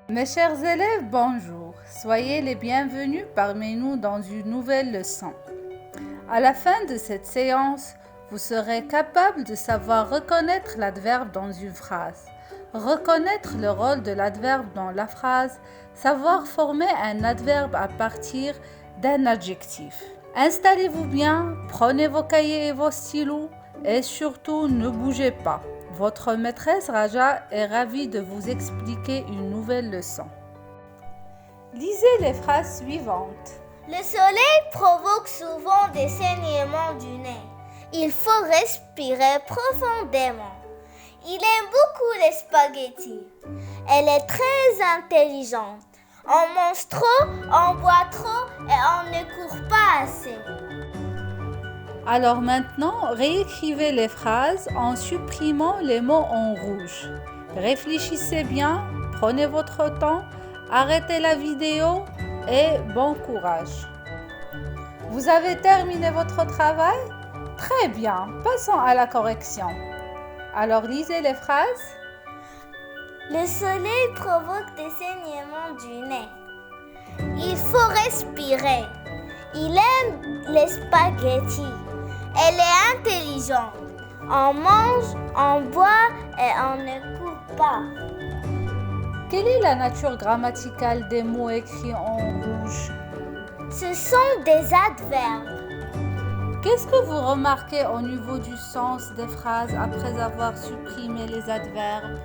Mes chers élèves, bonjour. Soyez les bienvenus parmi nous dans une nouvelle leçon. À la fin de cette séance, vous serez capable de savoir reconnaître l'adverbe dans une phrase, reconnaître le rôle de l'adverbe dans la phrase, savoir former un adverbe à partir d'un adjectif. Installez-vous bien, prenez vos cahiers et vos stylos et surtout ne bougez pas. Votre maîtresse Raja est ravie de vous expliquer une nouvelle leçon. Lisez les phrases suivantes. Le soleil provoque souvent des saignements du nez. Il faut respirer profondément. Il aime beaucoup les spaghettis. Elle est très intelligente. On mange trop, on boit trop et on ne court pas assez. Alors maintenant, réécrivez les phrases en supprimant les mots en rouge. Réfléchissez bien, prenez votre temps, arrêtez la vidéo et bon courage. Vous avez terminé votre travail? Très bien, passons à la correction. Alors lisez les phrases. Le soleil provoque des saignements du nez. Il faut respirer. Il aime les spaghettis. Elle est intelligente. On mange, on boit et on ne court pas. Quelle est la nature grammaticale des mots écrits en rouge? Ce sont des adverbes. Qu'est-ce que vous remarquez au niveau du sens des phrases après avoir supprimé les adverbes?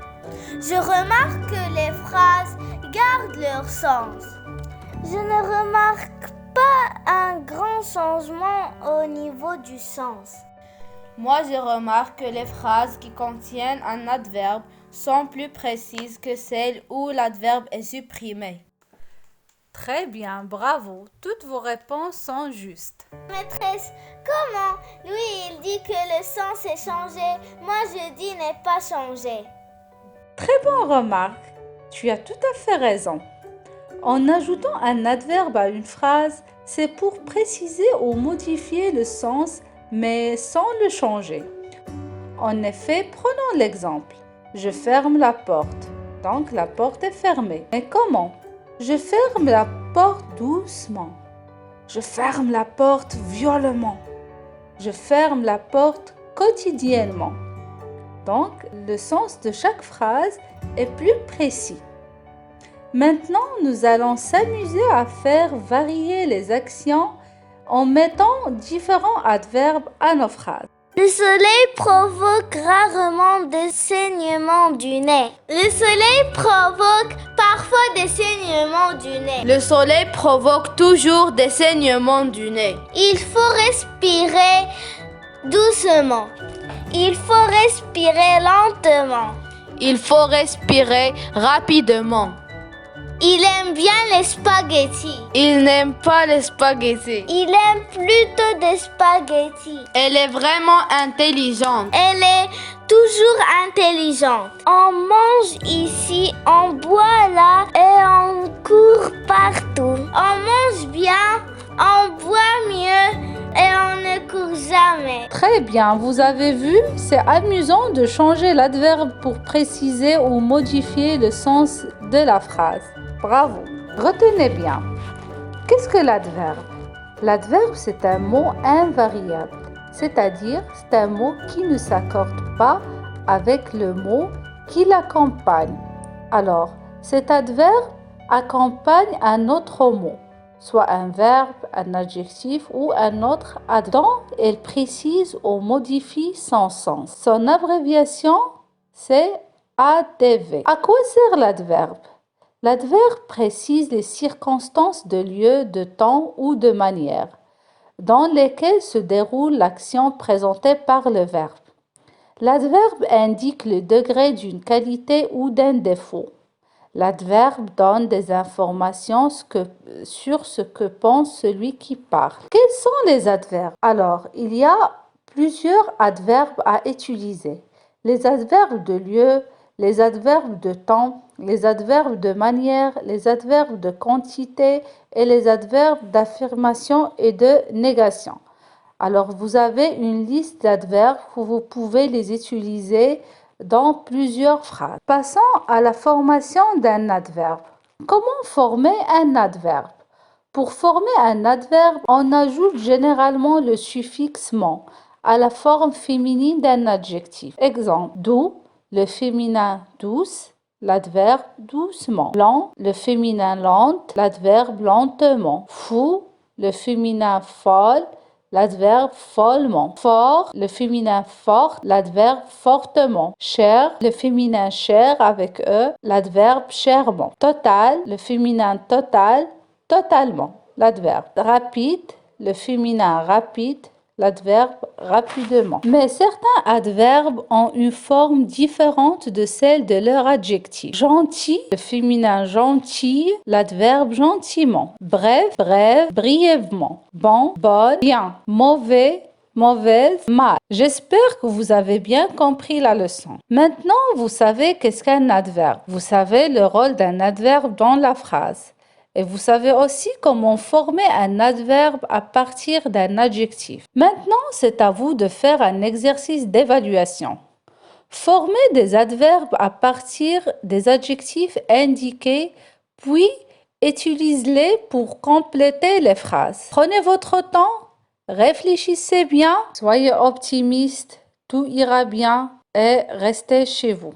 Je remarque que les phrases gardent leur sens. Je ne remarque pas un grand changement au niveau du sens. Moi, je remarque que les phrases qui contiennent un adverbe sont plus précises que celles où l'adverbe est supprimé. Très bien, bravo. Toutes vos réponses sont justes. Maîtresse, comment? Lui, il dit que le sens est changé. Moi, je dis n'est pas changé. Très bonne remarque. Tu as tout à fait raison. En ajoutant un adverbe à une phrase, c'est pour préciser ou modifier le sens, mais sans le changer. En effet, prenons l'exemple. Je ferme la porte. Donc la porte est fermée. Mais comment? Je ferme la porte doucement. Je ferme la porte violemment. Je ferme la porte quotidiennement. Donc, le sens de chaque phrase est plus précis. Maintenant, nous allons s'amuser à faire varier les actions en mettant différents adverbes à nos phrases. Le soleil provoque rarement des saignements du nez. Le soleil provoque parfois des saignements du nez. Le soleil provoque toujours des saignements du nez. Il faut respirer doucement. Il faut respirer lentement. Il faut respirer rapidement. Il aime bien les spaghettis. Il n'aime pas les spaghettis. Il aime plutôt des spaghettis. Elle est vraiment intelligente. Elle est toujours intelligente. On mange ici, on boit là et on court partout. On mange bien, on boit mieux et on ne court jamais. Très bien, vous avez vu, c'est amusant de changer l'adverbe pour préciser ou modifier le sens de la phrase. Bravo. Retenez bien. Qu'est-ce que l'adverbe? L'adverbe, c'est un mot invariable, c'est-à-dire c'est un mot qui ne s'accorde pas avec le mot qui l'accompagne. Alors, cet adverbe accompagne un autre mot, soit un verbe, un adjectif ou un autre adverbe. Elle précise ou modifie son sens. Son abréviation, c'est ADV. À quoi sert l'adverbe? L'adverbe précise les circonstances de lieu, de temps ou de manière dans lesquelles se déroule l'action présentée par le verbe. L'adverbe indique le degré d'une qualité ou d'un défaut. L'adverbe donne des informations sur ce que pense celui qui parle. Quels sont les adverbes? Alors, il y a plusieurs adverbes à utiliser. Les adverbes de lieu, les adverbes de temps, les adverbes de manière, les adverbes de quantité et les adverbes d'affirmation et de négation. Alors, vous avez une liste d'adverbes où vous pouvez les utiliser dans plusieurs phrases. Passons à la formation d'un adverbe. Comment former un adverbe? Pour former un adverbe, on ajoute généralement le suffixe ment à la forme féminine d'un adjectif. Exemple, doux, le féminin douce, l'adverbe doucement. Lent, le féminin lente, l'adverbe lentement. Fou, le féminin folle, l'adverbe follement. Fort, le féminin fort, l'adverbe fortement. Cher, le féminin cher avec E, l'adverbe chèrement. Total, le féminin total, totalement. L'adverbe. Rapide, le féminin rapide, l'adverbe rapidement. Mais certains adverbes ont une forme différente de celle de leur adjectif. Gentil, le féminin gentil, l'adverbe gentiment. Bref, bref, brièvement. Bon, bonne, bien. Mauvais, mauvaise, mal. J'espère que vous avez bien compris la leçon. Maintenant, vous savez qu'est-ce qu'un adverbe. Vous savez le rôle d'un adverbe dans la phrase. Et vous savez aussi comment former un adverbe à partir d'un adjectif. Maintenant, c'est à vous de faire un exercice d'évaluation. Formez des adverbes à partir des adjectifs indiqués, puis utilisez-les pour compléter les phrases. Prenez votre temps, réfléchissez bien, soyez optimiste, tout ira bien et restez chez vous.